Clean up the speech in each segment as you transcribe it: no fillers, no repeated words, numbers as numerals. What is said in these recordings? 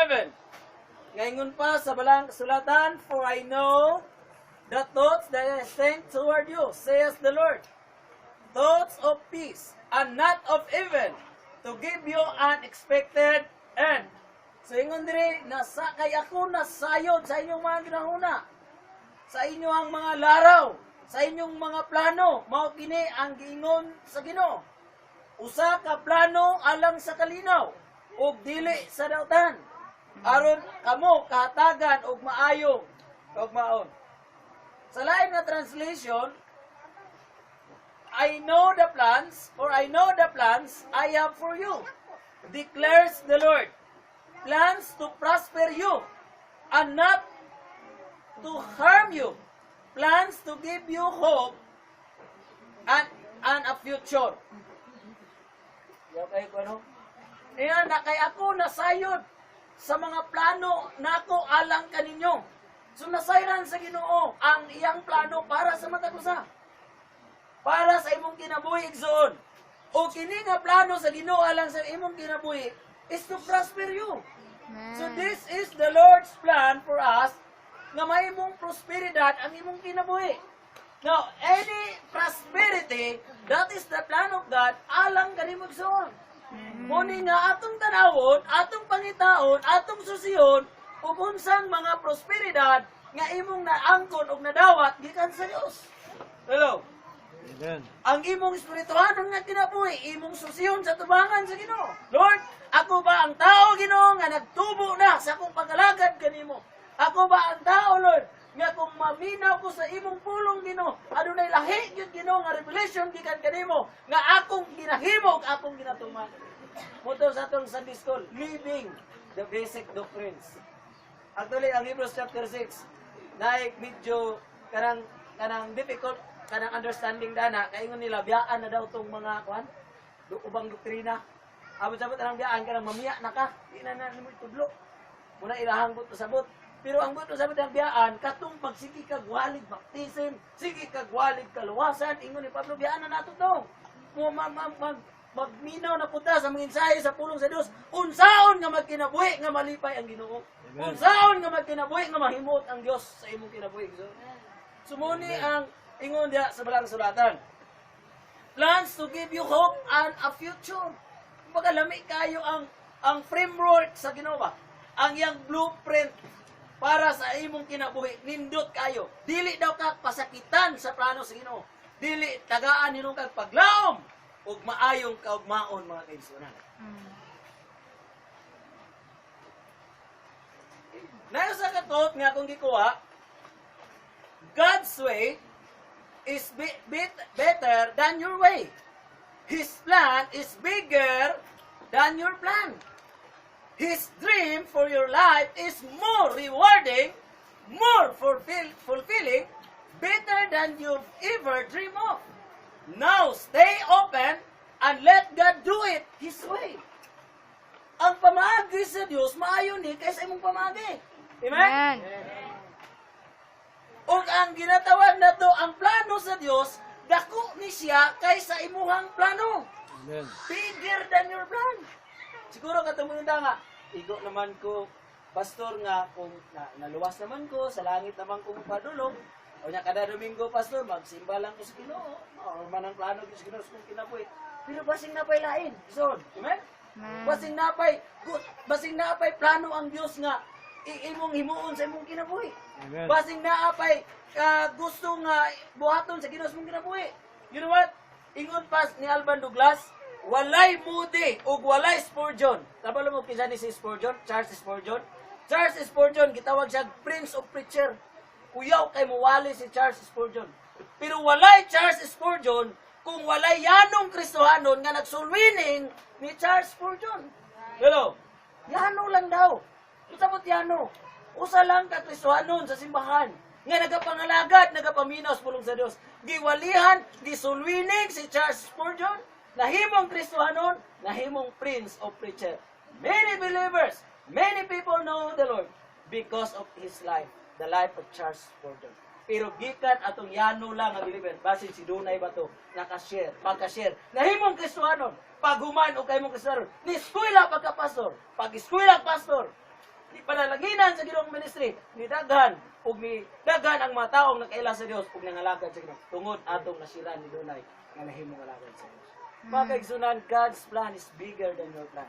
11. Ngayon pa sa balang sulatan, for I know the thoughts that I think toward you, says the Lord. Thoughts of peace and not of evil, to give you an expected end. So ingon diri, kay ako nasayod sa inyong mga ginahuna, sa inyong mga laraw, sa inyong mga plano, mao kini ang giingon sa Ginoo. Usa ka plano alang sa kalinaw, ug dili sa dautan, aron kamo kahatagan og maayong ug maon. Sa lain nga translation, I know the plans, for I know the plans I have for you, declares the Lord. Plans to prosper you, and not to harm you. Plans to give you hope and a future. Okay, ano? Ayan, na kay ako nasayod sa mga plano nako alang kaninyo. So nasayran sa Ginoo ang iyang plano para sa matag usa. Para sa imong kinabuhi igsoon. O kini nga plano sa Ginoo alang sa imong kinabuhi is to prosper you. So this is the Lord's plan for us nga mahimong prosperidad ang imong kinabuhi. Now, any prosperity, that is the plan of God alang kanimo igsoon. Muni nga atong tanawon, atong pangitaon, atong susihon, ug unsang mga prosperidad nga imong naangkon ug nadawat gikan sa Dios. Hello. Amen. Ang imong espirituhanon nga kinabuhi, imong susihon sa tubangan sa Ginoo. Lord, ako ba ang tao, Ginoo, nga nagtubo na sa akong pag-alagad kanimo? Ako ba ang tao, Lord, nga kung maminaw ko sa imong pulong, Ginoo, adunay lahi gyud, Ginoo, nga revelation gikan kanimo, nga akong ginahimo, akong ginatuman. Muto sa atong Sunday School, living the basic doctrines. Actually, ang Hebrews chapter 6, naik medyo kanang difficult, kanang understanding dana, kaingon nila, biyaan na daw itong mga, ubang doktrina. Abot-sabot ang biyaan, kanang mamiya na ka, di na mo itudlo. Muna ilahang buto sabot. Pero ang buto sabot ang biyaan, katong pagsigi kag walig baptism, sige kag walig kaluwasan, ingon ni Pablo, biyaan na nato to. Magminaw na punta sa mga ensayo sa pulong sa Dios, unsaon nga magkinabuhi nga malipay ang Ginoo. Unsaon nga magkinabuhi nga mahimot ang Dios sa imong kinabuhi. Sumuni ang ingon diha sa balang sulatan. Plans to give you hope and a future. Pagkalami kayo ang framework sa Ginoo ba? Ang yang blueprint para sa imong kinabuhi, nindot kayo. Dili daw ka pasakitan sa plano sa Ginoo. Dili tagaan ninong kag paglaom ug maayong kaugmaon mga kaigsunan. Nayo sa katot nga akong gikuha, God's way is better than your way. His plan is bigger than your plan. His dream for your life is more rewarding, more fulfilling, better than you've ever dreamed of. Now, stay open and let God do it His way. Ang pamagi sa Diyos, maayon ni kaysa imong pamagi. Amen? O ang ginatawag na to, ang plano sa Diyos, dako ni siya kaysa imuhang plano. Amen. Bigger than your plan. Siguro katong nga, igo naman ko, pastor nga, kung naluwas naman ko, sa langit naman kong padulong, o niya kada Domingo, pastor, magsimba lang ko sa Ginoo. O man ang plano ko sa Ginoo sa kong kinabuhi. Pero basing napay lain. So, amen? Basing napay plano ang Diyos nga imong himuon sa imong kinabuhi. Amen. Basing napay gusto nga buhaton sa Ginoo sa imong kinabuhi. You know what? Ingon pas ni Alban Douglas, walay Moody ug walay Spurgeon. Tabalo mo kinsa ni si Spurgeon? Charles Spurgeon. Charles Spurgeon gitawag siya Prince of Preacher. Uyaw kay muwali si Charles Spurgeon. Pero walay Charles Spurgeon kung walay yanong Kristohanon nga nagsulwining ni Charles Spurgeon. Hello? Yano lang daw. Usabot yano. Usa lang ka Kristohanon sa simbahan nga nagapangalagad, nagapaminaw sa pulong sa Dios. Giwalihan, gisulwining si Charles Spurgeon, nahimong Kristohanon, nahimong Prince of Preacher. Many believers, many people know the Lord because of his life. The life of Charles Spurgeon. Pero gikan atong yano lang ang believer, basin si Dunay ba to, nakashare, pagka-share. Nahimong Kristohanon, paghuman o kay mong Kristohanon, ni eskwela pagka-pastor, pag-eskwela pastor, Di panalanginan sa Ginoong ministry, ni daghan ug ni daghan ang mga taong nakaila sa Dios ug nangalagad sa Ginoo. Tungod atong nasiran ni Dunay nga nahimong alagad sa Dios. Mga kaigsunan, God's plan is bigger than your plan.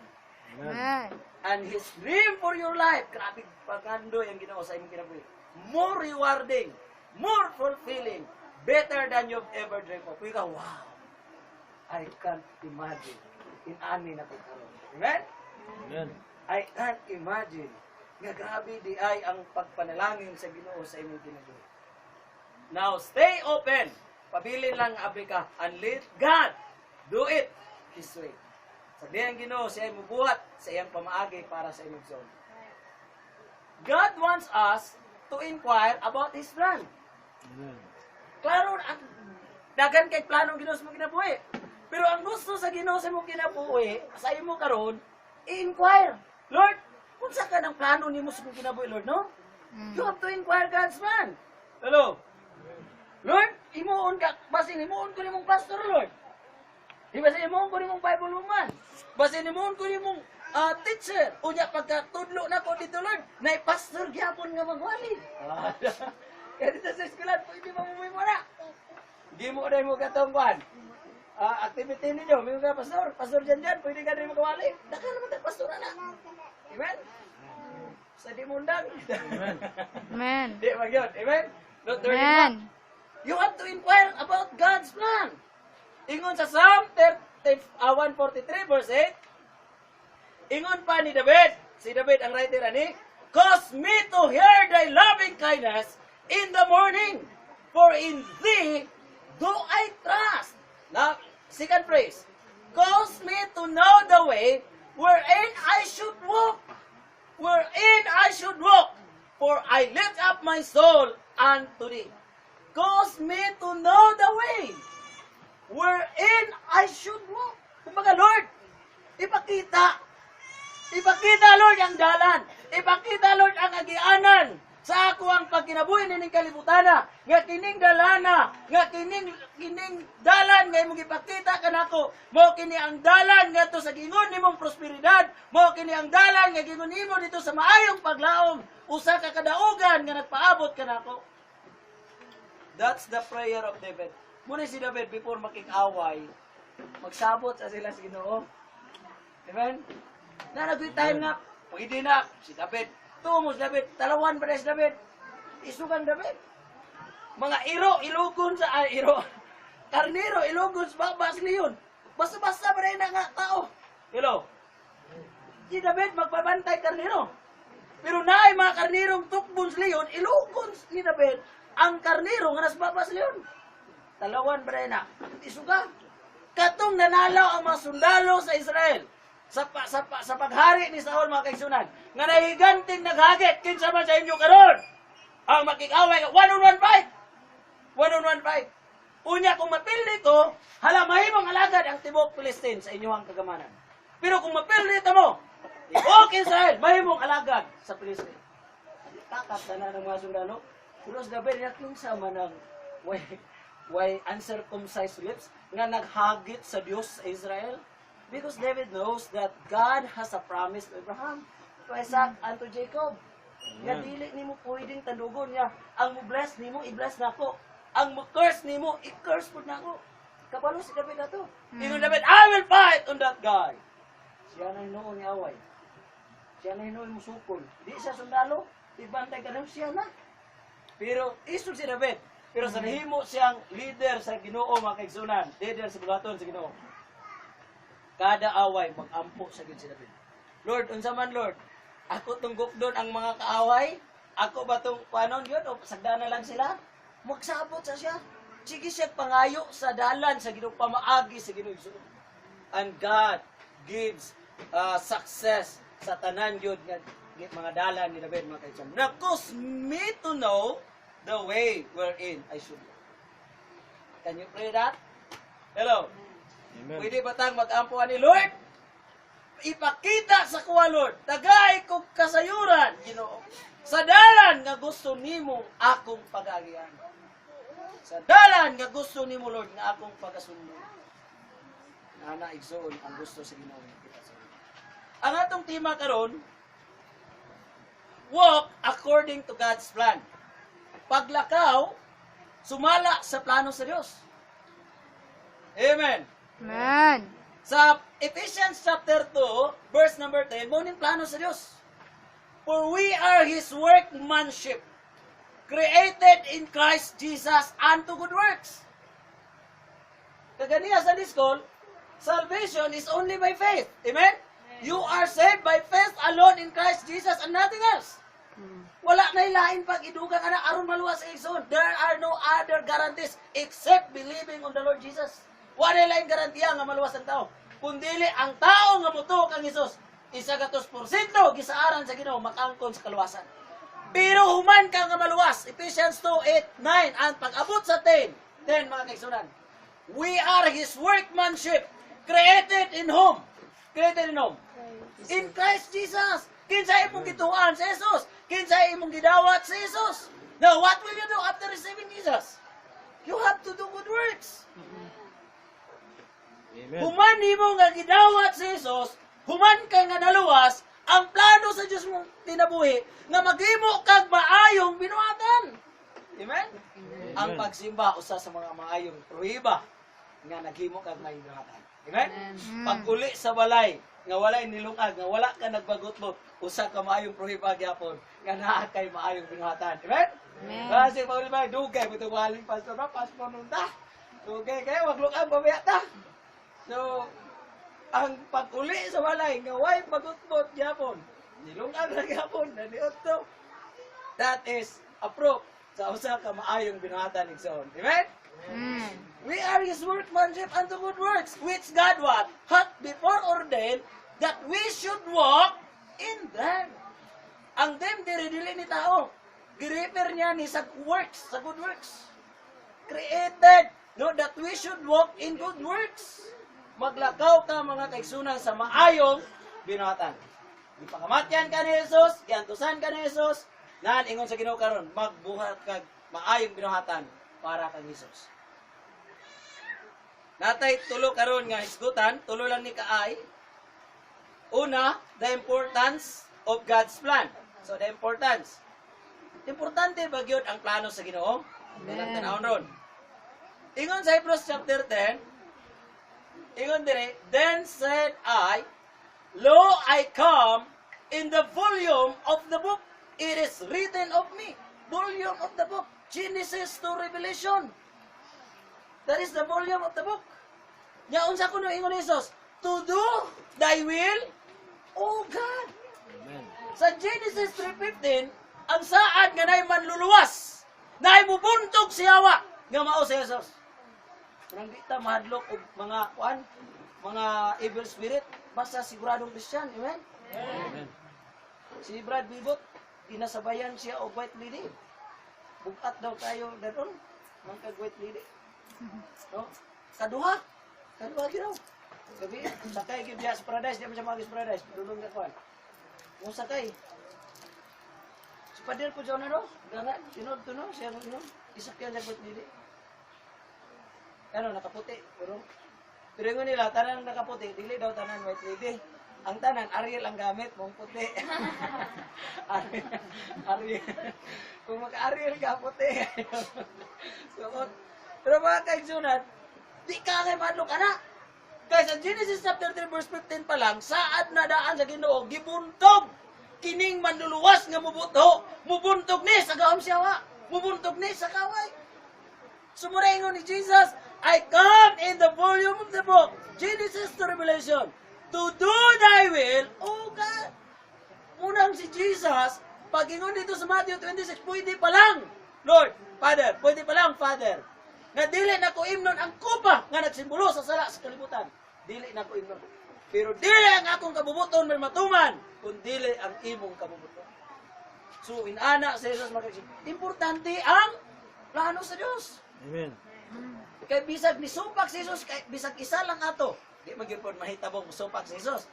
Amen. And His dream for your life, grabe pagandoy ang Ginoo sa imong kinabuhi. More rewarding, more fulfilling, better than you've ever dreamed of. Ikaw, wow, I can't imagine in ani na pagkaroon. Amen? Amen. I can't imagine nga grabe di ay ang pagpanalangin sa Ginoo sa imong kinabuhi. Now, stay open. Pabilin lang ang Africa and let God do it His way. Sabihan Ginoo siya ay mubuhat sa iyang pamaagi para sa imong zone. God wants us to inquire about His plan. Amen. Klaro, dagan kay planong Ginoo sa imong kinabuhi. Pero ang gusto sa Ginoo sa imong kinabuhi, sa imo karon, i-inquire. Lord, kung sa ka ng plano nimo sa imong kinabuhi, Lord, no? You have to inquire God's plan. Hello? Lord, imuon ka, basin imuon ko nimong pastor, Lord. Di ba sa imuon ko nimong Bible woman? Basin imuon ko nimong teacher. Unya pagkatudlo na ko dito, Lord, na pastor gyapon nga magwali. Kaya dito sa eskwela, pwede mamumay mo na. Di mo na mo katong kwan. Activity ninyo, may mga pastor dyan, pwede ka rin magwali. Daka naman tayo pastor na. Amen? Sa di mundang. Amen. Di ba yun? Amen? Don't turn it Amen. back. You have to inquire about God's plan. Ingon sa Psalm 143 verse 8, ingon pa ni David, si David ang writer ani, cause me to hear thy loving kindness in the morning, for in thee do I trust. Now, second phrase, cause me to know the way wherein I should walk, wherein I should walk, for I lift up my soul unto thee. Cause me to know the way wherein I should walk. Kumbaga, Lord, ipakita, Lord, ang dalan. Ipakita, Lord, ang agianan sa ako ang pagkinabuhi nining kalibutana. Nga kining dalana, nga kining dalan nga imong ipakita kanako. Mo kini ang dalan nga to sa gingon nimong prosperidad. Mo kini ang dalan nga gingon nimo dito sa maayong paglaom. Usa ka kadaugan nga nagpaabot kanako. That's the prayer of David. Muna si David, before makik-away, magsabot sa sila sa Ginoo. Amen? Na nag-time na, pwede na, si David, tumos David, talawan pa si David, isugan David. Mga ilugon sa, karniro, ilugon sa babas leon. Basta-basta pa rin na nga tao. Hello? Si David, magpabantay karniro. Pero naay mga karnirong tukbon sa leon, ilugon ni David, ang karniro nga nasa babas leon. Talawan pa rin na, isuga. Katong nanalaw ang mga sundalo sa Israel sa paghari ni Saul, mga kaigsunan, nga nahiganting naghagit kinsa man sa inyo karon ang makikaway ka 1-on-1 fight. 1-on-1 fight. Unya kung mapildi ko, hala mahimong alagad ang tibok Palestine sa inyong kagamanan. Pero kung mapildi mo, tibok Israel mahimong alagad sa Palestine. Takat na ng mga sundalo. Pero sa gabi niya kinsa man ang why uncircumcised lips nga naghagit sa Dios sa Israel? Because David knows that God has a promise to Abraham, to Isaac, and to Jacob. Nga dili nimo pwedeng tandugon niya. Ang mo-bless nimo, i-bless nako. Ang mo-curse nimo, i-curse pud nako. Kabalo si David ato. Ingon David, I will fight on that guy. Siya na hinuon ni away. Siya na hinuon mo sukol. Di siya sundalo, ibantay ka lang siya na. Pero isod si David. Pero sa nahimo siyang leader sa Ginoo, mga kaigsunan, leader sa bugaton sa Ginoo. Kada away, mag-ampo sa gid si David. Lord, unsa man Lord, ako tunggok doon ang mga kaaway, ako ba itong panon yun, o sagda na lang sila? Magsabot sa siya. Sige siya pangayo sa dalan, sa Ginoo, pamaagi sa Ginoo. And God gives success sa tanan yun, mga dalan ni David, mga kaigsunan. Now, cause me to know the way wherein I should walk. Can you pray that? Hello? Amen. Pwede ba tang mag-ampuan ni Lord? Ipakita sa kuwa, Lord. Tagay kong kasayuran, Ginoo. Sa dalan nga gusto nimo akong pag-agian. Sa dalan nga gusto nimo, Lord, nga akong pagasundo. Nana igsoon ang gusto sa Ginoo. Ang atong tema karon, walk according to God's plan. Paglakaw, sumala sa plano sa Diyos. Amen. Amen. Sa Ephesians chapter 2, verse number 10, muning plano sa Diyos. For we are His workmanship, created in Christ Jesus unto good works. Kaganiya sa discol, salvation is only by faith. Amen? You are saved by faith alone in Christ Jesus and nothing else. Wala na ilain pag idugang anak aron maluwas sa igsoon. There are no other guarantees except believing on the Lord Jesus. Wala ilain garantiya nga maluwas ang tao. Kundili ang tao nga mutuok ang Hesus, 100% gisaaran sa Ginoo makangkon sa kaluwasan. Pero human ka nga maluwas, Ephesians 2:8, 9, ang pag-abot sa 10 mga kaigsunan. We are His workmanship, created in whom? Created in whom? In Christ Jesus. Kinsa imong gituan sa Jesus. Kinsa imong gidawat sa Jesus. Now, what will you do after receiving Jesus? You have to do good works. Amen. Human nimo nga gidawat sa Jesus, human ka nga naluwas, ang plano sa Diyos mong tinabuhi, nga maghimo kag maayong binuhatan. Amen? Ang pagsimba, usa sa mga maayong pruhiba, nga naghimo kag maayong binuhatan. Amen? Pag-uli sa balay, nga walay nilungag, nga wala ka nagbagot-bot, usa ka maayong pruhiba gyapon, nga naa kay maayong binuhatan. Amen? Amen. Kasi pag ba dugay mo waling pastor na pastor nun ta. Dugay kay wag lukag babaya ta. So ang pag-uli sa balay nga way bagot-bot gyapon. Nilungag ra gyapon na niotto. That is approved sa usa ka maayong binuhatan igsoon. Amen? Amen. We are His workmanship unto good works, which God what? Hath before ordained that we should walk in them. Ang them dili ni tao. Girefer niya ni sa works, sa good works. Created, no, that we should walk in good works. Maglakaw ka mga kaigsunan sa maayong binuhatan. Ipakamatyan ka ni Jesus, iantusan ka ni Jesus, naan ingon sa Ginoo karon, magbuhat kag maayong binuhatan para kang Jesus. Natay tulo karon nga isgutan, tulo lang ni kaay. Una, the importance of God's plan. So the importance. Importante ba gyud ang plano sa Ginoo? Amen. Tanawon ron. Ingon sa Hebrews chapter 10, ingon dire, then said I, lo, I come in the volume of the book. It is written of me. Volume of the book. Genesis to Revelation. That is the volume of the book. Nya unsa kuno ingon ni Jesus? To do thy will, O God. Amen. Sa Genesis 3:15, ang saad nga nay manluluwas, nay mubuntog si Hawa nga mao si Jesus. Nang di ta mahadlok og mga evil spirit, basta siguradong Christian, amen? Amen. Si Brad Bibot, ginasabayan siya og white lady. Bukat daw tayo daron, mga kag-white lady. No? Kaduha ginaw. Gabi, sakay gyud diya sa paradise, di man siya magis paradise, dulong ka kuan. Mo sakay. Si Pader ko diyon no, gangan, tinod to no, siya no, isakyan sa white lady. Ano nakaputi, pero ingon nila tanan nakaputi, dili daw tanan white lady. Ang tanan Ariel ang gamit, mong puti. Ariel. Kung maka-Ariel ka puti. So, pero mga kaigsunan, di ka kay madlok ana. Guys, sa Genesis chapter 3 verse 15 pa lang, saad na daan sa Ginoo, gibuntog kining manluluwas nga mubuntog ni sa gahom siya, mubuntog ni sa kaway. Sumurengon ni Jesus, I come in the volume of the book, Genesis to Revelation, to do thy will, O God. Munang si Jesus, pag ingon dito sa Matthew 26, pwede pa lang, Lord, Father, pwede pa lang, Father, na dili na ko imnon ang kupa nga nagsimbolo sa sala sa kalibutan. Dili na ko imnon. Pero dili ang akong kabubuton may matuman, kung dili ang imong kabubuton. So, inana sa Jesus magkaksin, importante ang plano sa Diyos. Amen. Kay bisag ni supak si Jesus, kay bisag isa lang ato. Di magyud mahitabong supak si Jesus.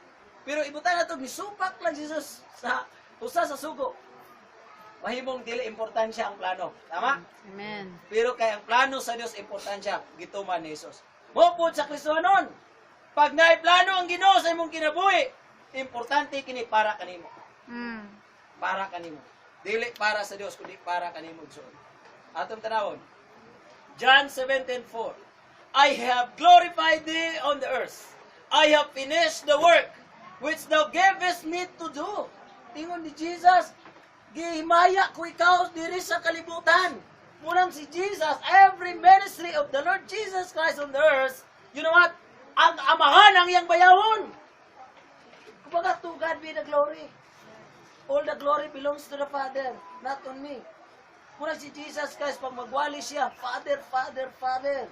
Pero ibutan nato ni supak lang si Jesus sa usa sa sugo. Mahimong dili importansya ang plano. Tama? Amen. Pero kay ang plano sa Dios importansya gituman ni Jesus. Mo pud sa Kristohanon. Pag naay plano ang Ginoo sa imong kinabuhi, importante kini para kanimo. para kanimo. Dili para sa Dios kundi para kanimo igsoon. Atong tanawon. John 17:4. I have glorified thee on the earth. I have finished the work which thou gavest me to do. Tingon ni Jesus, gihimaya ko ikaw diri sa kalibutan. Munang si Jesus, every ministry of the Lord Jesus Christ on the earth, you know what? Ang amahan ang iyang bayawon. Kumbaga, to God be the glory. All the glory belongs to the Father, not on me. Muna si Jesus Christ, pag magwali siya, Father, Father, Father.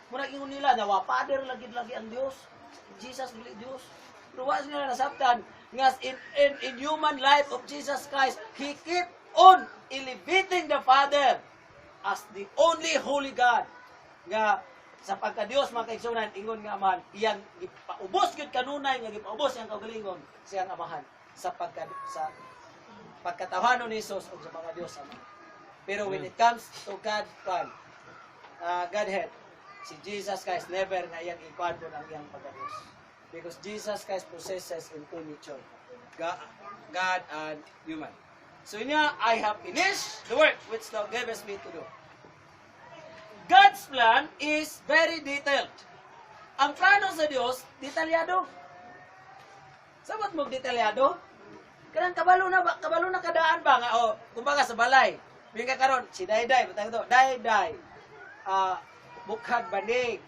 Muna ingon nila, nawa, Father, lagi-lagi ang Diyos. Jesus, dili Diyos. Pero was nila nasabtan, nga in human life of Jesus Christ, He keep on elevating the Father as the only holy God. Nga, sa pagka-Diyos, mga kaigsunan, ingon nga amahan, iyang ipaubos yun kanunay, nga ipaubos yung kagalingon, siyang amahan, sa pagkatawanon ni Jesus o sa mga Diyos ama. Pero when it comes to Godhead, si Jesus Christ never nga iyang ikuan po ang iyang pagka-Diyos. Because Jesus Christ possesses in two nature, God and human. So niya, I have finished the work which thou gavest me to do. God's plan is very detailed. Ang plano sa Diyos, detalyado. Sabot mo detalyado? Kanang kabalo na kadaan ba nga kumbaga sa balay. Bingka karon si Dayday, butang to, Dayday. Bukhad banig,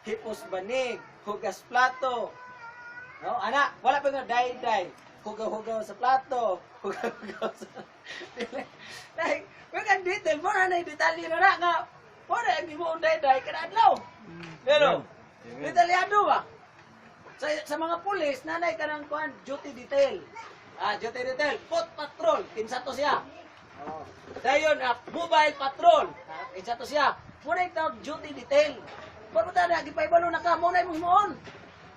hipos banig, hugas plato. No, ana, wala pa nga Dayday. Hugaw-hugaw sa plato, hugaw-hugaw sa like, kan detail mo na detalye na nga. Wala ang imo Dayday kada adlaw. Pero detalyado ba? Sa mga pulis, nanay ka ng duty detail. Duty detail. Foot patrol. Kinsa to siya. Dayon, mobile patrol. Kinsa to siya. Muna itawag duty detail. Pagpunta na, gipaybalo na ka. Muna yung himuon.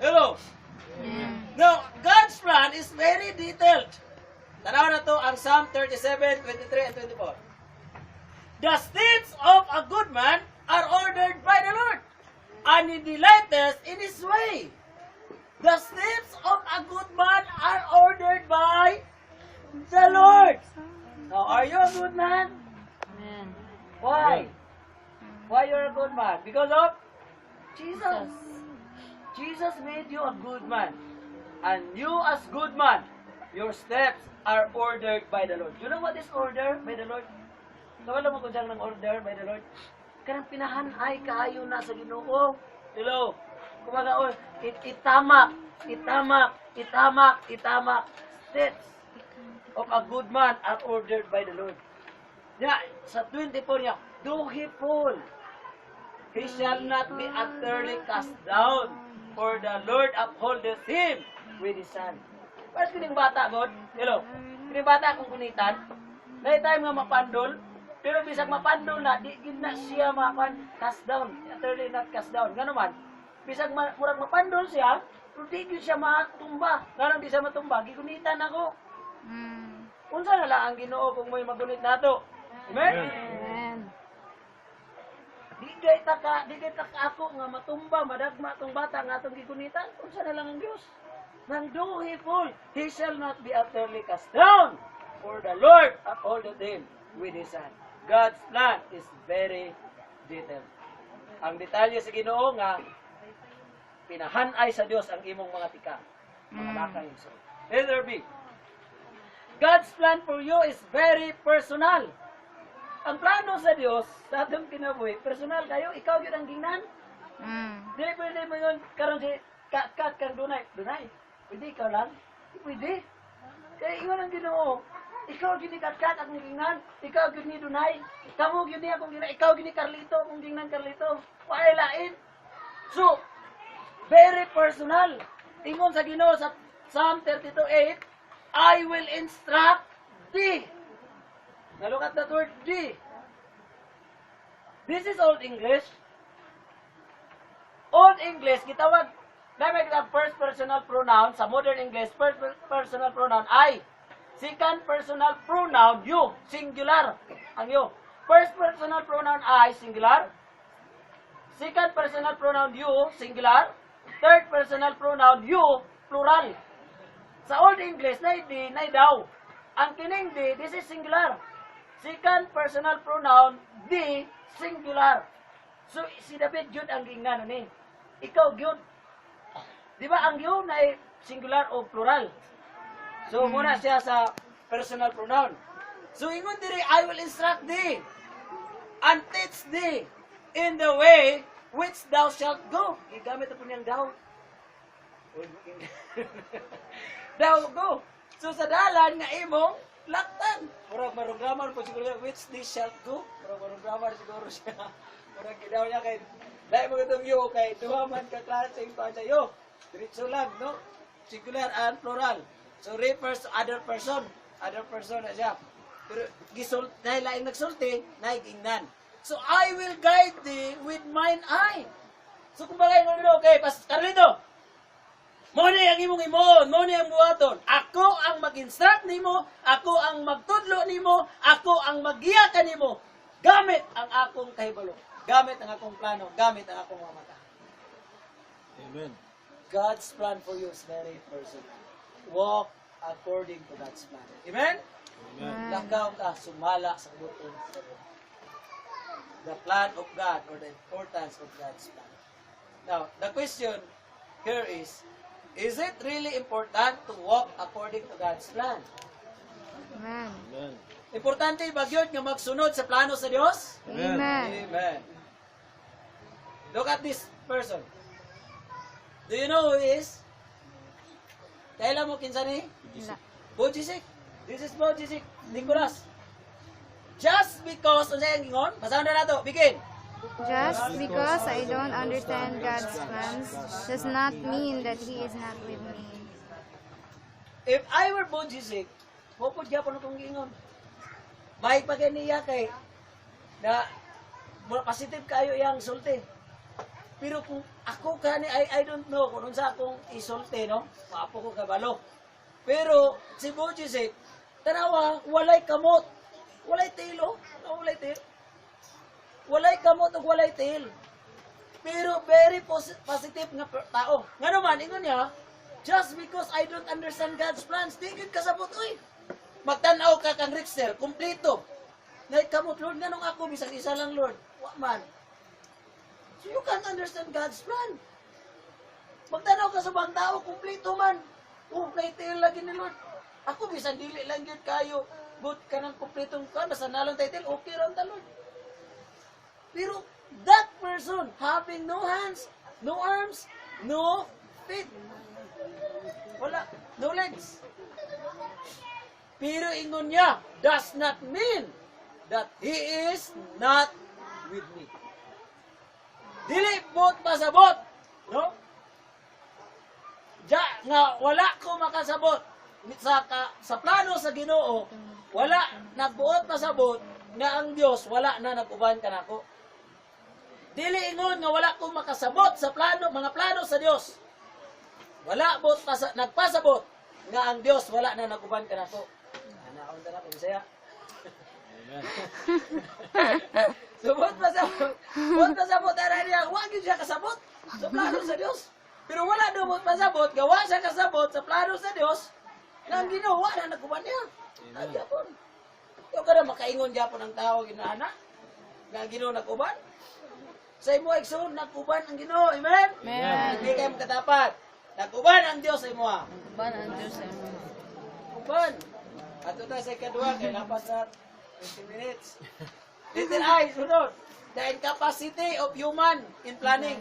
Hello? Now, God's plan is very detailed. Tanaw na to ang Psalm 37, 23, and 24. The steps of a good man are ordered by the Lord, and he delighteth in his way. The steps of a good man are ordered by the Lord. Now, are you a good man? Amen. Why? Why you're a good man? Because of Jesus. Jesus made you a good man. And you as good man, your steps are ordered by the Lord. You know what is order by the Lord? Nawala mo kung saan ng order by the Lord? Karang pinahanay kaayo na sa Ginoo. Hello? Kumaga, itamak. Steps of a good man are ordered by the Lord. Yeah, sa 24 niya, do he fall? He shall not be utterly cast down, for the Lord upholdeth him with his hand. Paras kining bata, God? Hello? Kining bata kung kunitan, dahil tayo nga mapandol, pero bisag mapandol na, di na siya cast down. Utterly not cast down. Nga naman, bisag murag mapandol siya, pero di siya matumba. Nga di siya matumba, gigunitan ako. Unsa na lang ang Ginoo kung may magunit nato? Amen? Amen. Di kay taka ako nga matumba, madagma tong bata nga atong gigunitan. Unsa na lang ang Dios? Nang do he fall, he shall not be utterly cast down, for the Lord upholdeth him with his hand. God's plan is very detailed. Ang detalye sa Ginoo nga pinahanay sa Dios ang imong mga tika. Mga lakay. So, letter B. God's plan for you is very personal. Ang plano sa Dios sa atong kinabuhi, personal kayo, ikaw gyud ang gingnan. Dili pwede mo yun, karon si kat kang dunay. Pwede ikaw lang? Pwede. Kaya iwan ang Ginoo. Ikaw gyud ni kat ang gingnan. Ikaw gyud ni dunay. Kamo gyud ni akong gingnan. Ikaw gyud ni Carlito, akong gingnan Carlito. Wala lain. So, very personal. Ingon sa Ginoo sa Psalm 32:8, I will instruct thee. Now look at that word thee. This is Old English. Old English, gitawag, namin kita first personal pronoun. Sa modern English, first personal pronoun I. Second personal pronoun you, singular. Ang you. First personal pronoun I, singular. Second personal pronoun you, singular. Third personal pronoun you, plural. Sa Old English, na daw. ang kining they, this is singular. Second personal pronoun, the singular. So, si David yun ang gingano ni. Ikaw yun. Di ba ang yun ay singular o plural? So, muna siya sa personal pronoun. So, ingon diri, I will instruct thee and teach thee in the way which thou shalt go. Gigamit ako niyang thou. Thou go. So, sa dalan nga imong laktan. Murag marugramar po siguro which thee shalt go. Murag marugramar siguro siya. Murag gidaw niya kay dahil mo itong yo kay duha man ka klase yung pa yo. Diretso lang, no? Singular and plural. So, refers to other person. Other person na siya. Pero, dahil laing nagsulti, naigingnan. So, I will guide thee with mine eye. So, kung bagay mo nyo, okay, Carlito, mo ni ang imong imo, mo ni ang buhaton. Ako ang mag-instruct nimo, ako ang magtudlo nimo, ako ang magiya kanimo. Gamit ang akong kahibalo. Gamit ang akong plano, gamit ang akong mamata. Amen. God's plan for you is very personal. Walk according to God's plan. Amen? Amen. Lakaw ka, sumala sa butong sa Lord. The plan of God or the importance of God's plan. Now, the question here is it really important to walk according to God's plan? Amen. Amen. Importante ba yun nga magsunod sa plano sa Diyos? Amen. Amen. Look at this person. Do you know who he is? Kailan mo kinsa ni? La- Bojisik. This is Bojisik. Nicolas. Just because, ano sa'yo ang gingon? Basahan na nato. Begin. Just because I don't understand God's plans does not mean that He is not with me. If I were Bojisik, mupod gyapon akong gingon. May pagay niya kay na positive kayo yang sulti. Pero kung ako kani, I don't know kung sa akong isulti, no? Maapo ko kabalo. Pero si Bojisik, tanawa, walay kamot. Walay tail, oh. Walay tail. Walay kamot o walay tail. Pero very positive nga tao. Nga naman, ingon niya, just because I don't understand God's plans, tingin kasabot, uy. Magtanaw ka kang Richter, kumplito. Ngay kamot, Lord, nga nung ako, bisang isa lang, Lord. Wa man. So you can't understand God's plan. Magtanaw ka sa bang tao, kumplito man. Naitail lagi ni Lord. Ako, bisan dili lang yun kayo. Good ka ng kumplitong ka, basta nalong title, okay rin ta, Lord. Pero that person having no hands, no arms, no feet. Wala, no legs. Pero ingon niya, does not mean that he is not with me. Dili bot pasabot, no? Ja nga wala ko makasabot sa plano sa Ginoo, wala nagbuot pasabot nga ang Dios wala na nag-uban kanako. Dili ingon nga wala ko makasabot sa plano, mga plano sa Dios. Wala bot nagpasabot nga ang Dios wala na nag-uban kanako. Anaon ta na ko Bisaya. Amen. So, bot pasabot ara niya, wag yun siya kasabot sa plano sa Dios. Pero wala daw bot pasabot, gawa siya kasabot sa plano sa Dios, nga ang Ginoo na nagkuban niya. Ang Japon. Yung ka na makaingon Japon ang tao, ginana, nga ang Ginoo nagkuban. Sa imo igsoon, nagkuban ang Ginoo, amen? Amen. Hindi kayo makatapat. Nagkuban ang Dios sa imo. Ban ang Diyos ay mo. Kuban. Ato na sa ikadua, kaya napas na 20 minutes. Little I, sunod. The incapacity of human in planning.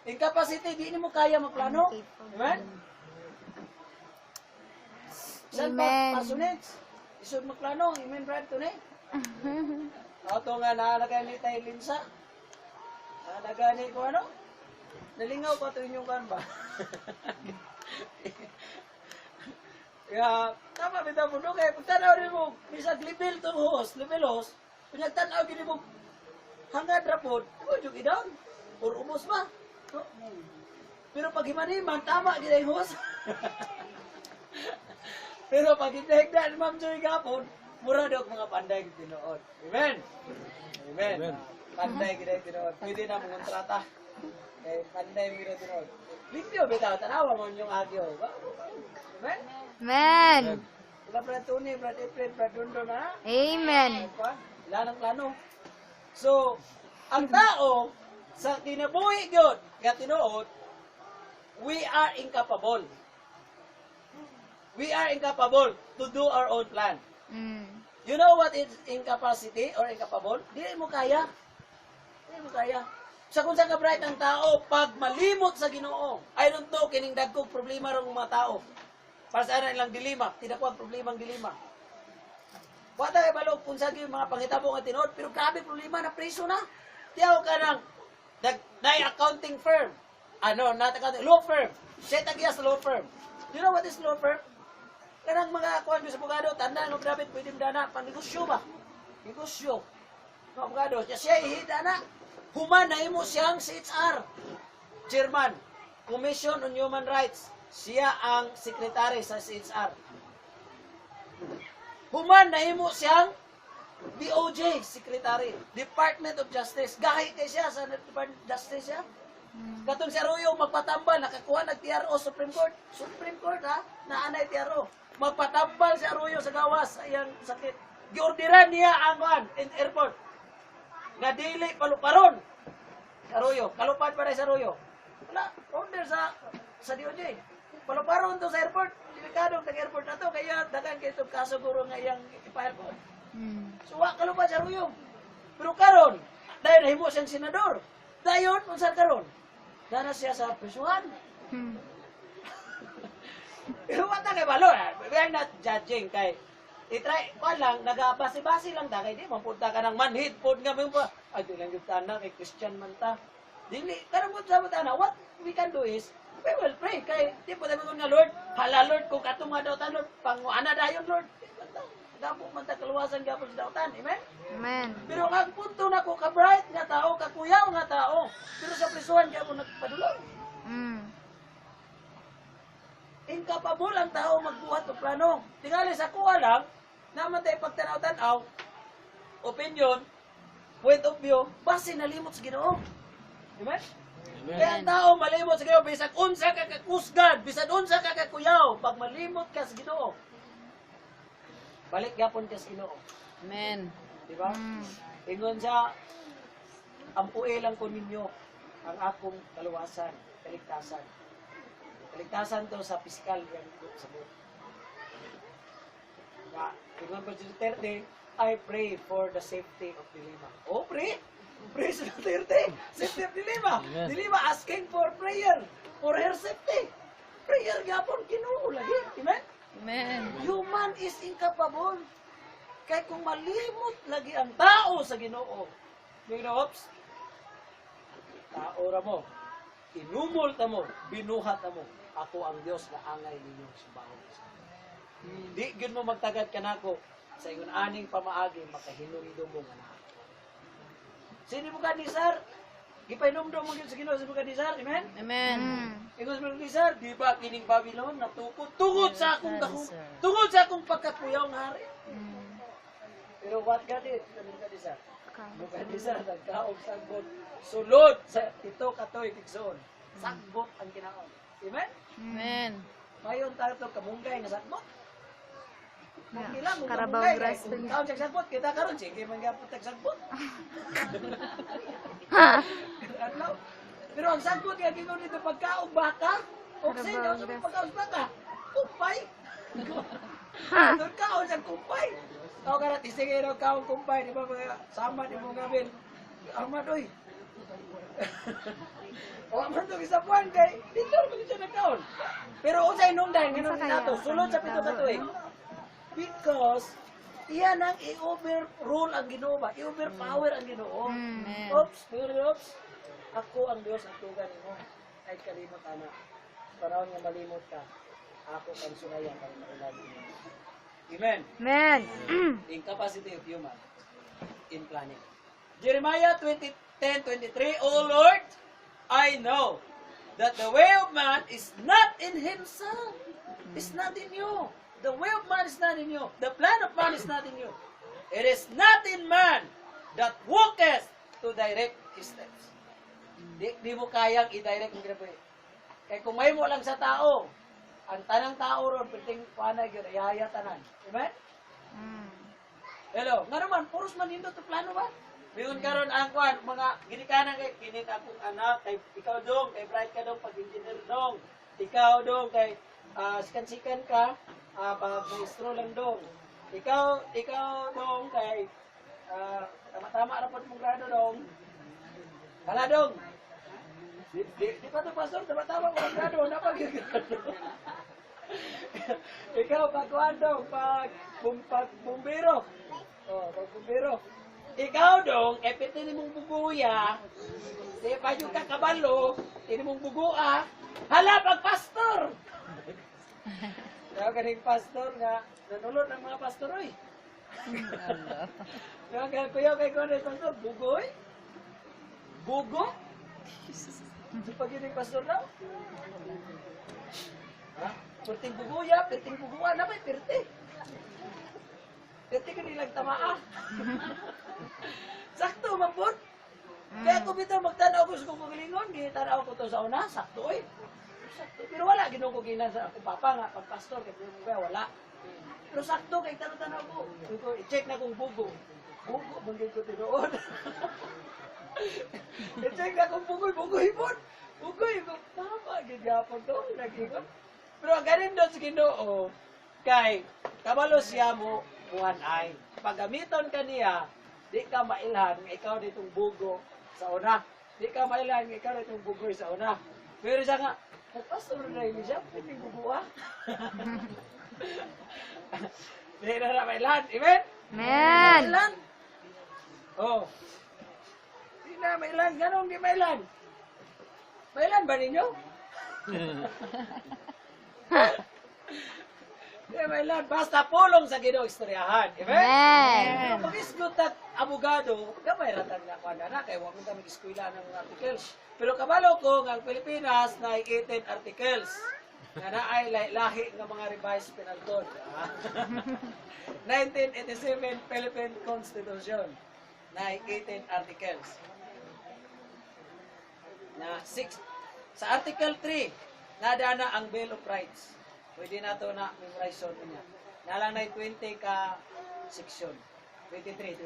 Incapacity, di mo kaya magplano. Amen? Saan pa Amen. pasunits? Isod magplano. Amen, Brad, to ne? Ato nga naalagay ni tayo linsa. Naalagay ko ano? Nalingaw pa ito inyong kan ba? Kaya, tama bitaw mo doon. Kaya, pagtanaw rin mo, bisag level to host, pinagtanaw gini mo, hangad rapod, ito yung idown. Or umos ba? No? Pero pag himan-himan, tama gina yung host. Pero pag higda-higda, ma'am Joy Gapon, mura daw mga panday gitinood. Amen? Amen. Amen. Panday gitinood. Pwede na mong kontrata. Eh, panday gitinood. Limpyo bitaw, tanawa mo yung agyo. Amen? Amen. Brad Tony, Brad Efren, Brad Dondon, ha? Amen. Wala ng plano. So, ang tao, sa kinabuhi yun, kaya tinuod, we are incapable. We are incapable to do our own plan. Mm. You know what is incapacity or incapable? Di mo kaya. Di mo kaya. Sa kung saan ka bright ang tao, pag malimot sa Ginoo, I don't know, kining dagkog problema rin mga tao. Para sa ilang dilima, tinako ang problemang dilima. Wata kay balog kung saan yung mga pangitabo nga tinod, pero grabe problema na preso na. Tiyaw ka ng accounting firm. Not accounting, law firm. Siya tagiya sa law firm. You know what is law firm? Kanang mga kuwan sa abogado, tanda ng grabe, pwede dana, pang-negosyo ba? Negosyo. Mga abogado, siya ihida na. Humanay mo siyang CHR. Chairman, Commission on Human Rights. Siya ang sekretary sa CHR. Human, nahimo siyang DOJ Secretary, Department of Justice. Gahi kay siya sa Department of Justice siya. Katong si Arroyo, magpatambal, nakakuha nag-TRO Supreme Court. Supreme Court, ha? Naanay TRO. Magpatambal si Arroyo sa gawas, ayang sakit. Giordiran niya ang in airport. Nga dili paluparon. Si Arroyo, kalupad pa rin si Arroyo. Wala, order sa DOJ. Paluparon to sa airport. Delikadong tag-airport na to, kaya dagan kayo itong kaso guro nga iyang ipahal ko. So, kalupad si Arroyo. Pero karon, dahil nahimo siyang senador, dayon, kung saan karon? Dana siya sa prisuhan. Pero wata kay balo, we are not judging kay itry ko lang, nagabasi-basi lang ta kay di mapunta ka ng manhid pod nga mo pa. Ay di lang yung tanan kay Christian man ta. Dili karon mo sa na what we can do is we will pray kay di po tayo nga Lord, hala Lord kung katong nga daw ta Lord, panguana dayon Lord. Damo man ta kaluwasan gapon sa dawtan, amen. Amen. Pero ang punto na ko ka bright nga tao, kakuyaw nga tao, pero sa prisuhan kaya mo nagpadulong. Mm. Incapable ang tao magbuhat o plano. Tingali sa kuha lang, naman tayo pagtanaw-tanaw, opinion, point of view, base nalimot sa Ginoo. Amen? Kaya ang tao malimot sa Ginoo, bisag unsa ka kakusgad, bisag unsa ka kakuyaw, pag malimot ka sa Ginoo, balik gapon ka sa Ginoo. Amen. Di ba? Mm. Ingon siya, ampué lang ko ninyo ang akong kaluwasan, kaligtasan. Kaligtasan to sa piskal yan sa buhay. Na, ingon pa si Duterte, I pray for the safety of Dilima. Oh, pray! Pray sa Duterte! Safety of Dilima! Amen. Dilima asking for prayer for her safety. Prayer gapon Ginoo lagi. Amen? Amen. Human is incapable. Kaya kung malimot lagi ang tao sa Ginoo, oops, tao ra mo, inumol ta mo, binuhat ta mo, ako ang Dios na angay ninyo sumbahon. Di gyud mo magtagad kanako sa ingon aning pamaagi makahinumdum mo nga naa. Sino mo kanisar? Gipainomdom mo gyud sa Ginoo sa kanisar, amen? Amen. Mm. Ingon sa kanisar, di ba kining Babylon natukod tungod sa akong tungod sa akong pagkapuyaw nga hari. Mm. Pero what God did? Kaning kanisar? Kanisar nagkaog sagbot sulod sa ito katoy tigsoon. Sagbot ang kinaon. Amen? Amen. Mayon tayo ito kamunggay nga sagbot. Yeah. Okay lang, kung Carabao kamunggay, grass kung to. kaon siya sagbot, kita karon sige, mangyapot tag sagbot. Ano? Pero ang sagbot nga ginoo dito pagkaog baka, o sin daw sa pagkaog baka, kumpay. Doon kaon sa kumpay. Tao ka natin, sige daw kaon kumpay, di ba mga sama di mo gabil. Ahmad, oy. O man to isa puan kay dito mo siya nagkaon. Pero unsay nungdan ngano nato sulod sa pito ka tuig. Because iyan ang i-overrule ang Ginoo ba? I-overpower ang Ginoo. Amen. Oops, oops. Ako ang Dios ang tugan nimo. Ay kalimot ana. Panahon nga malimot ka. Ako ang sunayan para maulad mo. Amen. Amen. Incapacity of human in planning. Jeremiah 10:23, O Lord, I know that the way of man is not in himself. It's not in you. The way of man is not in you. The plan of man is not in you. It is not in man that walketh to direct his steps. Di mo kayang i-direct ang ginabuhi. Kaya kung may mo lang sa tao, ang tanang tao ron, piting panay, yun, ihaya tanan. Amen? Mm. Hello, nga naman, puros man nindot ang plano ba? Mayroon karon ang kwan, mga ginikanan kay kinit akong anak, kay ikaw dong, kay bright ka dong, pag-engineer dong. Ikaw dong, kay sikan-sikan ka, pag-maestro lang dong. Ikaw dong, kay tama-tama na po mong grado dong. Hala dong. Di pa ito, pastor, tama-tama mong grado, napag-grado. Ikaw, pag-kwan dong, pag-bumbiro. Oh, pag-bumbiro. Ikaw dong, tini mong bubuya, di pa yung kakabalo, tini mong bubua, hala, pag-pastor! Kaya kaning pastor nga, nanulot ng mga pastor, oy. Kaya kuya kay Kones, pastor, bugoy? Bugo? Sa pag-ining pastor daw? Ha? Perting bubuya, perting bubuan, na may perti. Perti ka nilang tamaa. Sakto, mampun. Kaya kung bitaw magtanaw ko sa kong pagalingon, ginitanaw ko to sa una, sakto eh. Sakto. Pero wala, ginong ko ginan sa akong papa nga, pag pastor, kaya mo wala. Pero sakto, kaya tanaw ko. I-check na kung bugo. Bugo, banggit ko tinoon. I-check na kung bugoy, bugoy po. Bugoy, tama, gigapon to, nag-ingon. Pero ganin doon sa Ginoo, kay kabalo siya mo, buwan ay. Pagamiton ka niya, di ka mailhan, ikaw ditong bugo sa una. Di ka mailhan, ikaw ditong bugoy sa una. Pero siya nga, pastor na yun siya, pwedeng bubuha. Di na mailhan, amen? Amen. Mailan? Oh. Di na mailan, ganun di mailan. Mailan ba ninyo? Di mailan, basta pulong sa Ginoo istoryahan. Amen? Amen. Pero pag-isgot at abogado, gamay ratan nga kung na, kaya huwag mo kami iskwila ng mga articles. Pero kabalo ko, ang Pilipinas na 18 articles na naay lahi ng mga revised penal code. 1987 Philippine Constitution na 18 articles. Na 6 sa Article 3 nadana ang Bill of Rights. Pwede na to na memorize niya. Nalang na 20 ka section. 23.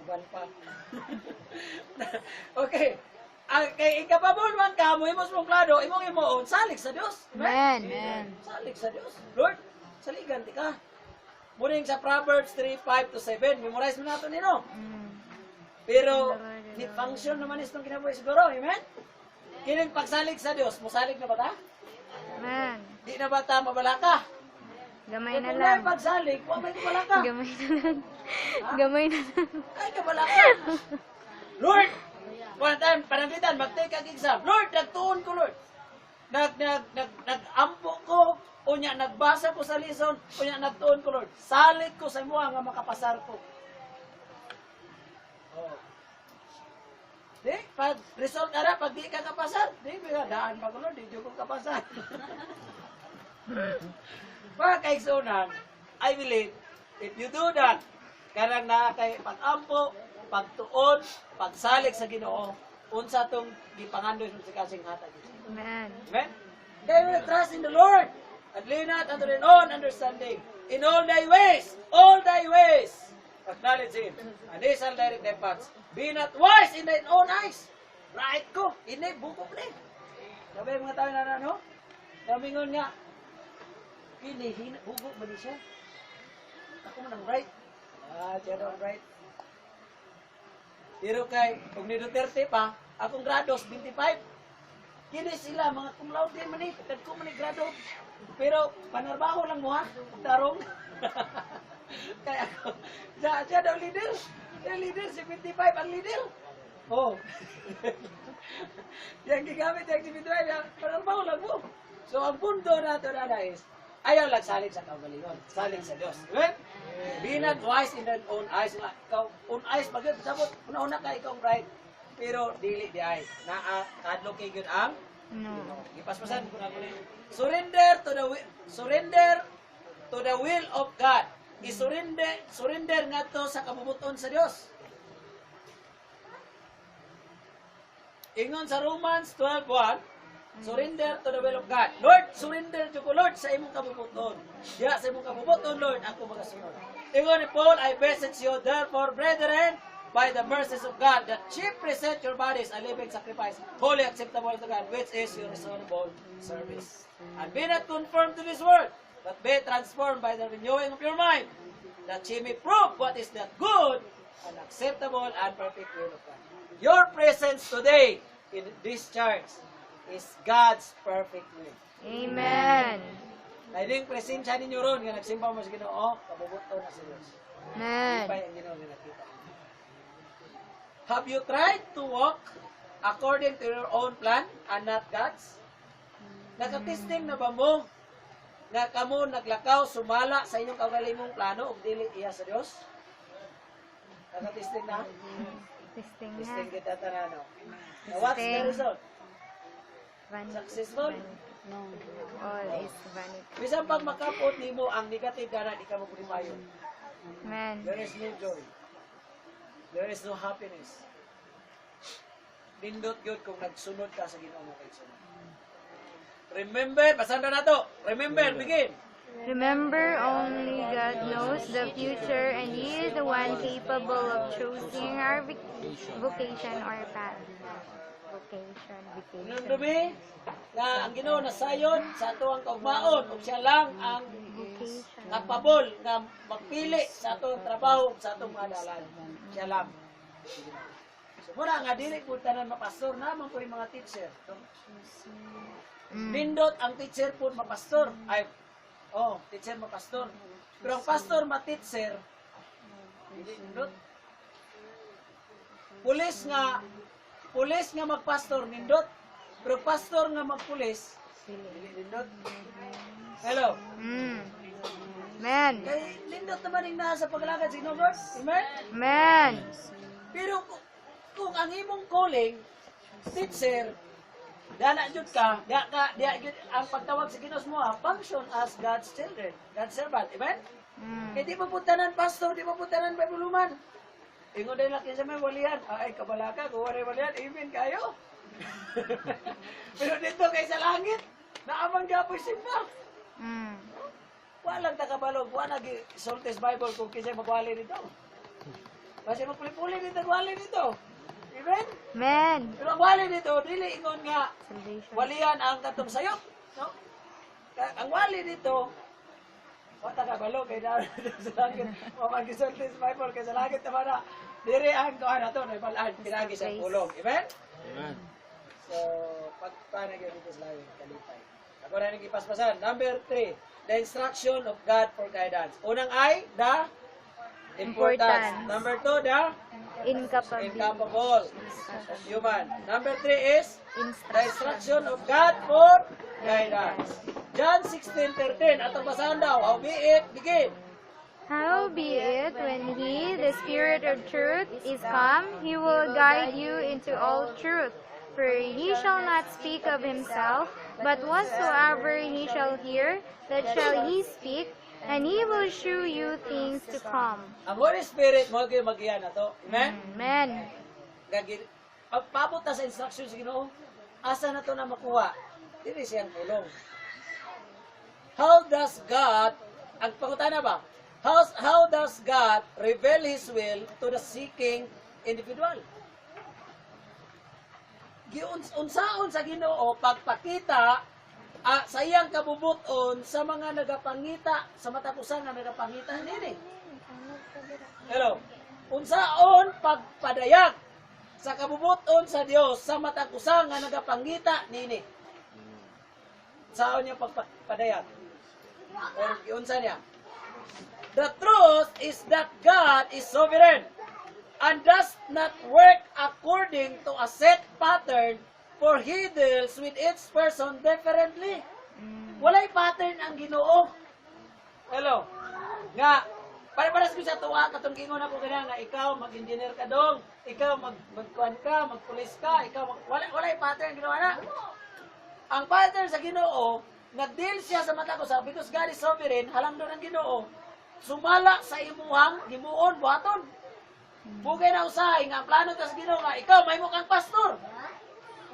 Uban pa. Okay. Kay ikapabol man ka mo imong suplado, imong imuon salig sa Dios. Amen. Amen. Salig sa Dios. Lord, saligan ti ka. Muning sa Proverbs 3:5-7, memorize mo nato nino. Pero ni function naman is nung kinabuhi siguro, amen? Kining pagsalig sa Dios, mosalig na ba ta? Amen. Di na ba ta mabalaka? Gamay na Kung lang. may pagsalig, huwag may kabalaka. Gamay na lang. Gamay na lang. Ay, kabalaka. Lord, one time, pananglitan, mag-take ang exam. Lord, nagtuon ko, Lord. Nag-ampo ko, unya, nagbasa ko sa lison, unya, nagtuon ko, Lord. Salig ko sa mga nga makapasar ko. Oh. Di, pag result na pag di ka kapasar, di, daan pa ko, Lord, di ko kapasar. Mga kaigsunan, I believe, if you do that, karang na kay pag-ampo, pagtuon, pagsalig sa Ginoo, unsa tong gipangandoy sa kasing hatag. Amen. Amen? Kaya we trust in the Lord, at lean not unto thine own understanding. In all thy ways, acknowledge Him, and He shall direct thy paths. Be not wise in thine own eyes. Right ko, ini bukok ni. Sabi mga tao na ano? Samingon nga, ini bukok ba ni siya? Ako man ang right. Siya daw ang right. Pero kay, kung ni Duterte pa, akong grados, 25. Kini sila, mga cum laude man eh, ko man grado. Pero, panarbaho lang mo ha, tarong. Kaya ako, siya daw leader. Siya leader, 75 ang leader. Oh. Yang gigamit yung 75, panarbaho lang mo. So, ang punto nato na is, ayaw lang salig sa kaugalingon, salig sa Diyos. Amen? Be not wise in thine own eyes. Ikaw, own eyes, bagay, sabot, una-una ka, ikaw right. Pero, dili di ay. Kadlo kay yun ang No. ipaspasan ko na ko rin. Surrender to the will of God. Surrender nga to sa kabubuton sa Dios. Ingon sa Romans 12:1, Surrender to the will of God. Lord, surrender to ko, Lord, sa imong kabubuton. Diya, sa imong kabubuton, Lord, ako magasunod. Ingon ni Paul, I beseech you, therefore, brethren, by the mercies of God, that ye present your bodies a living sacrifice, holy, acceptable to God, which is your reasonable service. And be not conformed to this world, but be transformed by the renewing of your mind, that ye may prove what is that good and acceptable and perfect will of God. Your presence today in this church is God's perfect will. Amen. Kaining presensya ninyo ron, nga nagsimba mo sa Ginoo, kabubuto na sa Diyos. Amen. Ipay ang Ginoo nga nakita. Have you tried to walk according to your own plan and not God's? Nakatisting na ba mo nga kamo naglakaw, sumala sa inyong kaugalingong plano ug dili iya sa Dios? Nakatisting na? Testing na. Tisting kita tanano. Now, what's the Testing. result? Vanity. Successful? No. All is vanity. Bisan pag makapot nimo ang negative dara di ka magprimayon. Amen. There is no joy. There is no happiness. Nindot yun kung nagsunod ka sa Ginoo mo kay sunod. Remember, pasanda na to. Remember, begin. Remember, only God knows the future, and He is the one capable of choosing our vocation or path. Vocation. Nandumi, nga ang Ginoo nasayon sa ato ang kaugmaon, ug siya lang ang Vocation. kapabol nga magpili sa atong trabaho, sa atong mga dalan. Siya lang. So, muna nga, dili po tanan mapastor, naman po yung mga teacher. Nindot ang teacher po mapastor. Ay, teacher mapastor. Pero ang pastor ma-teacher, hindi nindot. Pulis nga magpastor, nindot. Pero pastor nga magpulis, hindi nindot. Hello. Amen. Kay nindot naman yung nasa paglalagad sa Ginoo, Lord. Amen? Amen. Pero kung ang imong calling, teacher, dala jud ka, diya jud ang pagtawag sa Ginoo mo, function as God's children, God's servant. Amen? Kaya di maputanan pastor, di maputanan Bibuluman. Ingon din lang kinsa may walian. Ay, kabalaka, kung wala walian, amen kayo. Pero dito kay sa langit, naamang gapoy simba. Walang takabalog, wala Soltes Bible kung kinsa magwali dito. Kasi magpuli-puli dito, magwali dito. Amen? Amen. Pero ang wali dito, dili ingon nga, Salvation. walian ang katong sayop. No? Ang wali dito, wata ka balo kay na sa langit. O mag-Soltes Bible kay sa langit naman na, diri ang kuhan na ito, naibalaan, pinagi sa pulong. Amen? Amen. So, pagpaano yun dito sa langit, kalipay. Ako na nang ipaspasan. Number 3, the instruction of God for guidance. Unang ay, the importance. Importance. Number 2, the incapable of human. Number 3 is the instruction of God for guidance. John 16:13. Atong basahan daw. Howbeit, begin. Howbeit, when He, the Spirit of truth, is come, He will guide you into all truth. For He shall not speak of Himself, but whatsoever He shall hear, that shall He speak, and He will shew you things to come. Ang Holy Spirit mo kayo magiyan na to. Amen? Amen. Pagpabot na sa instruction sa Ginoo, asa na to na makuha? Dili siyang tulong. How does God, ang pangutana ba? How does God reveal His will to the seeking individual? Unsaon sa Ginoo pagpakita sa iyang kabubuton sa mga nagapangita, sa matapusan nga nagapangita nini. Hello. Unsaon pagpadayag sa kabubuton sa Dios sa matapusan nga nagapangita nini. Unsaon niya pagpadayag? O unsa niya? The truth is that God is sovereign and does not work according to a set pattern, for He deals with each person differently. Walay pattern ang Ginoo. Hello. Nga, pare-pares ko sa tuwa, katong kingon ako ganyan, nga ikaw mag-engineer ka dong, ikaw magkuhan ka, magpulis ka, ikaw walay pattern Ginoo na. Ang pattern sa Ginoo, nag-deal siya sa mata ko sa, because God is sovereign, halang doon ang Ginoo, sumala sa imuhang gimuon, buhaton. Bugay na usahay, nga plano ka sa Ginoo nga, ikaw, may mukhang pastor.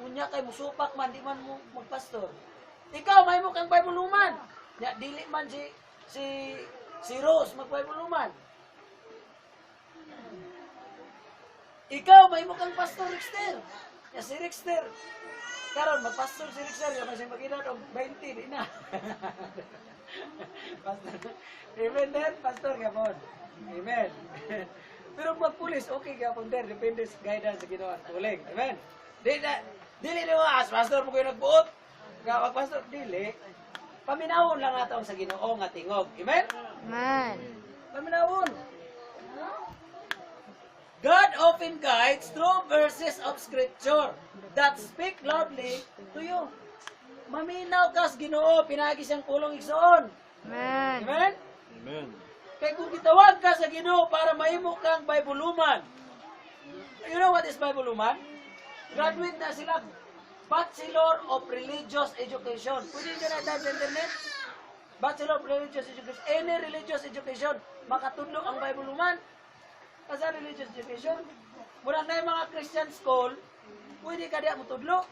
unya kay musupak man, di man mo magpastor. Ikaw, may mo kang Bible-luman. Ya, dili man si Rose mag-Bible-luman. Ikaw, may mo kang Pastor Rixter. Ya, si Rixter. Karon magpastor si Rixter, ya, kasi mag-ina og 20, di na. Pastor. Amen din, Pastor Gabon. Amen. Pero magpulis, okay gapon din. Depende sa guidance sa Ginoo. Tuling. Amen. Dili na as Pastor mo kayo nagbuot. Gawag Pastor, dili. Paminawon lang nato sa Ginoo nga tingog. Amen? Amen. Paminawon. God often guides through verses of scripture that speak loudly to you. Maminaw kas Ginoo, pinagi siyang pulong igsoon. Amen. Amen? Amen. Kaya kung gitawag ka sa Ginoo para mahimo kang Bible-luman. You know what is Bible-luman? Graduate na sila. Bachelor of Religious Education. Pwede nyo na sa internet? Bachelor of Religious Education. Any religious education. Makatudlo ang Bible-luman. Kasi religious education. Muna na yung mga Christian school, pwede ka diya matudlo.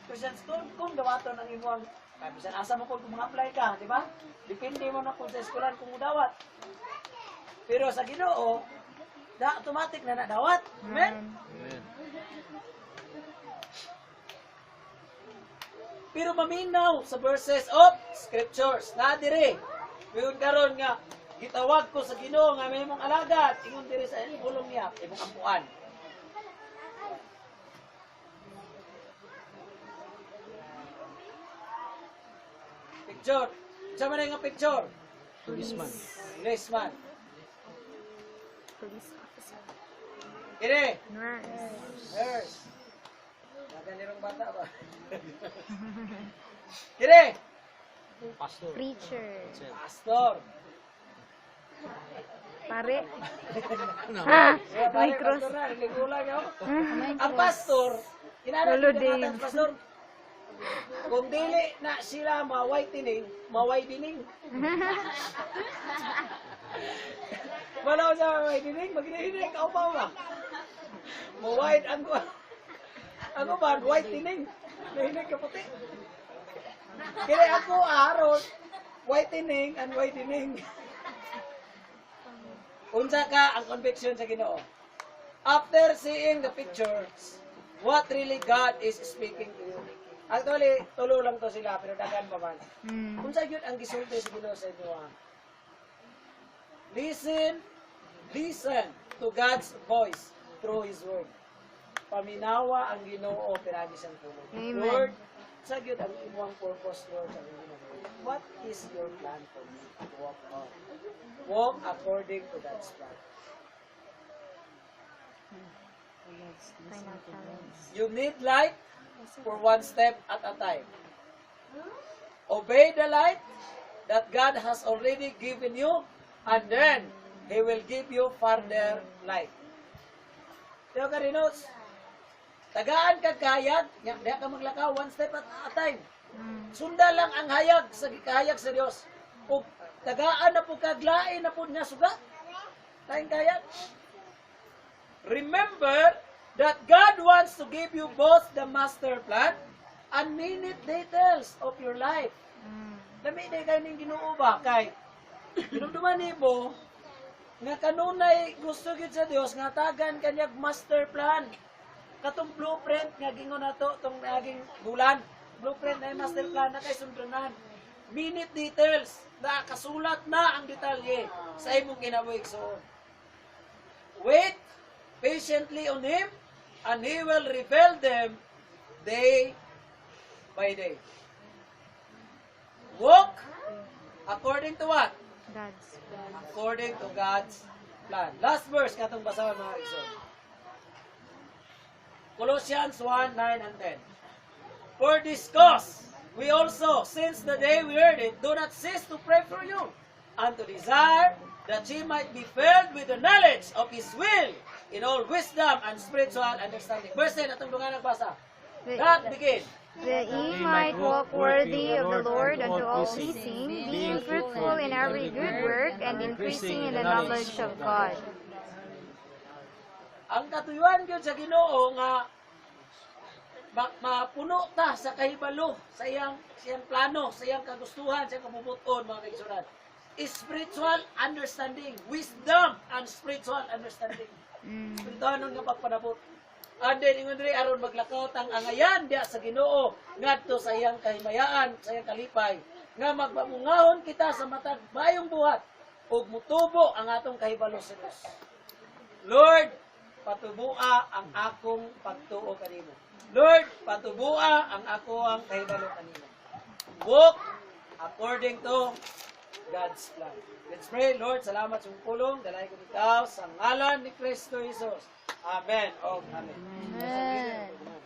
Christian school, kung dawaton ang imuang, bisan asa mo kung mga-apply ka, di ba? Depende mo na kung sa eskulan kung mudawat. Pero sa Ginoo, automatic na nadawat. Amen? Amen. Pero maminaw sa verses of scriptures. Na dire. Ngayon karon nga, gitawag ko sa Ginoo nga may mong alagad. Ingon dire sa bulong niya, imong ampuan. Picture. Sa man nga picture? Policeman. Policeman. Police officer. Ire. Nurse. Nurse. Naganirong bata ba? Ire. Pastor. Preacher. Pastor. Pare. Ah, May cross. Ang pastor, inaral Lolo din Dave. pastor. Kung dili na sila maway tining, maway dining. Wala sa maway dining, magdinig ka pa ba? Maway ang ba, white tining. Nahinig ka puti. Kaya ako aron, white tining and white dining. Unsa ka ang conviction sa Ginoo? After seeing the pictures, what really God is speaking to you? Actually, tulo lang to sila, pero dagan pa man. Unsa yun ang gisulti sa Ginoo sa inyo? Listen to God's voice through His word. Paminawa ang Ginoo pinagi siyang tulong. Amen. Lord, sa yun ang imong purpose, Lord, sa Ginoo. What is your plan for me to walk on? Walk according to God's plan. Final challenge. You need light for one step at a time. Obey the light that God has already given you, and then He will give you further light. Pero ka rinots, tagaan ka kayag, di ka maglakaw one step at a time. Sunda lang ang hayag sa kahayag sa Dios. Ug tagaan na po kaglain na po niya suga. Tayong kayag. Remember that God wants to give you both the master plan and minute details of your life. Dami na kayo ning Ginoo ba kay dinumduman nimo nga kanunay gusto gid sa Dios nga tagan kanyag master plan. Katong blueprint nga gingon nato tong naging bulan. Blueprint na yung master plan na kay sundunan. Minute details na kasulat na ang detalye sa imong kinabuhi igsoon. Wait patiently on Him, and He will reveal them day by day. Walk according to what? God's plan. According to God's plan. Last verse katong basahan mga igsoon. Colossians 1:9 and 10. For this cause, we also, since the day we heard it, do not cease to pray for you, and to desire that ye might be filled with the knowledge of His will, in all wisdom and spiritual understanding. Verse 10, atong dungan nagbasa. That begin. That ye might walk worthy of the Lord unto all pleasing, being fruitful in every good work, and increasing in the knowledge of God. Ang katuyuan gyud sa Ginoo nga mapuno ta sa kahibalo, sa iyang plano, sa iyang kagustuhan, sa iyang kabubuton, mga kaigsunan. Spiritual understanding, wisdom and spiritual understanding. Spiritual nga pagpanabot. And then, ingon rin, aron maglakaw tang angayan diya sa Ginoo ngadto sa iyang kahimayaan, sa iyang kalipay, nga magpamungahon kita sa matag bayong buhat ug mutubo ang atong kahibalo sa Dios. Lord, patubua ang akong pagtuo kanimo. Lord, patubua ang akong kahibalo kanimo. Walk according to God's plan. Let's pray. Lord, salamat sa iyong pulong. Dalayan ko ikaw sa ngalan ni Kristo Jesus. Amen. Amen. Amen.